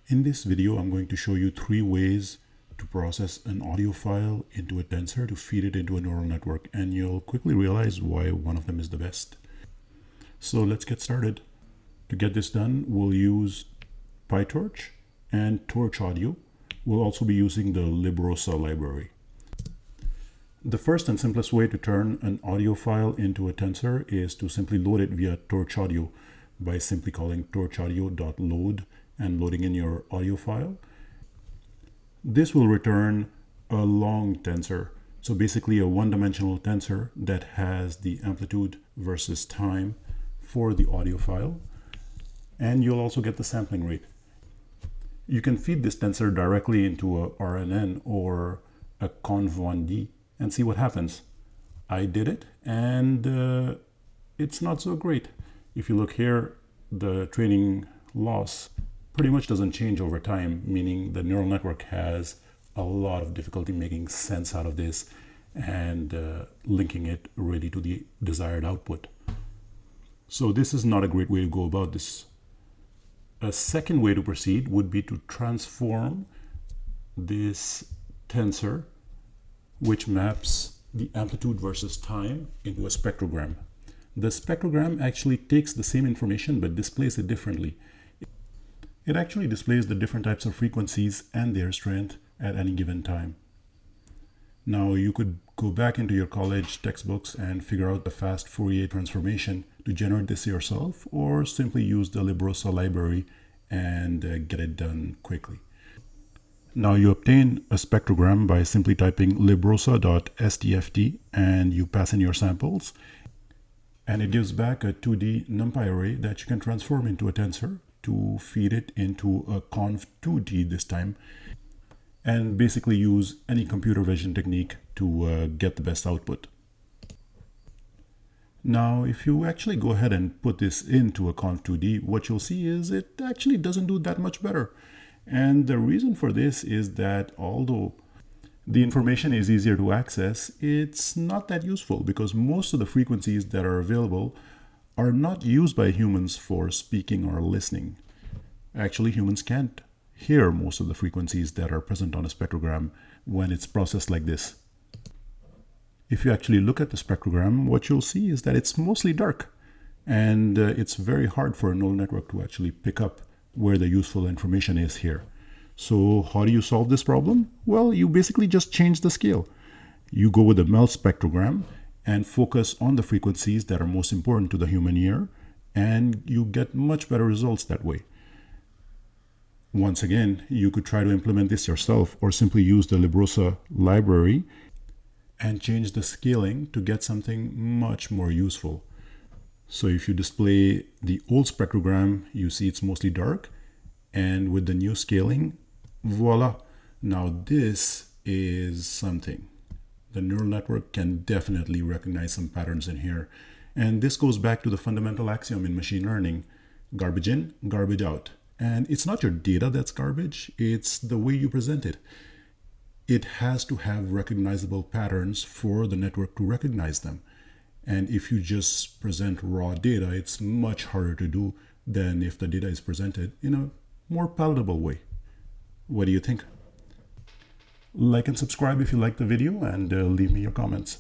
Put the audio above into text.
In this video, I'm going to show you 3 ways to process an audio file into a tensor to feed it into a neural network, and you'll quickly realize why one of them is the best. So let's get started. To get this done, we'll use pytorch and torch audio. We'll also be using the librosa library. The first and simplest way to turn an audio file into a tensor is to simply load it via torch audio by simply calling torchaudio.load and loading in your audio file. This will return a long tensor. So basically a one-dimensional tensor that has the amplitude versus time for the audio file. And you'll also get the sampling rate. You can feed this tensor directly into a RNN or a conv1d and see what happens. I did it, and it's not so great. If you look here, the training loss pretty much doesn't change over time, meaning the neural network has a lot of difficulty making sense out of this and linking it really to the desired output. So this is not a great way to go about this. A second way to proceed would be to transform this tensor, which maps the amplitude versus time into a spectrogram. The spectrogram actually takes the same information but displays it differently. It actually displays the different types of frequencies and their strength at any given time. Now you could go back into your college textbooks and figure out the fast Fourier transformation to generate this yourself, or simply use the librosa library and get it done quickly. Now you obtain a spectrogram by simply typing librosa.stft and you pass in your samples, and it gives back a 2D NumPy array that you can transform into a tensor to feed it into a conv2d this time, and basically use any computer vision technique to get the best output. Now, if you actually go ahead and put this into a conv2d, what you'll see is it actually doesn't do that much better. And the reason for this is that although the information is easier to access, it's not that useful because most of the frequencies that are available are not used by humans for speaking or listening. Actually, humans can't hear most of the frequencies that are present on a spectrogram when it's processed like this. If you actually look at the spectrogram, what you'll see is that it's mostly dark, and it's very hard for a neural network to actually pick up where the useful information is here. So how do you solve this problem? Well, you basically just change the scale. You go with a MEL spectrogram and focus on the frequencies that are most important to the human ear, and you get much better results that way. Once again, you could try to implement this yourself or simply use the librosa library and change the scaling to get something much more useful. So if you display the old spectrogram, you see it's mostly dark, and with the new scaling, voila, now this is something. The neural network can definitely recognize some patterns in here. And this goes back to the fundamental axiom in machine learning: garbage in, garbage out. And it's not your data that's garbage, it's the way you present it. It has to have recognizable patterns for the network to recognize them. And if you just present raw data, it's much harder to do than if the data is presented in a more palatable way. What do you think? Like and subscribe if you like the video, and leave me your comments.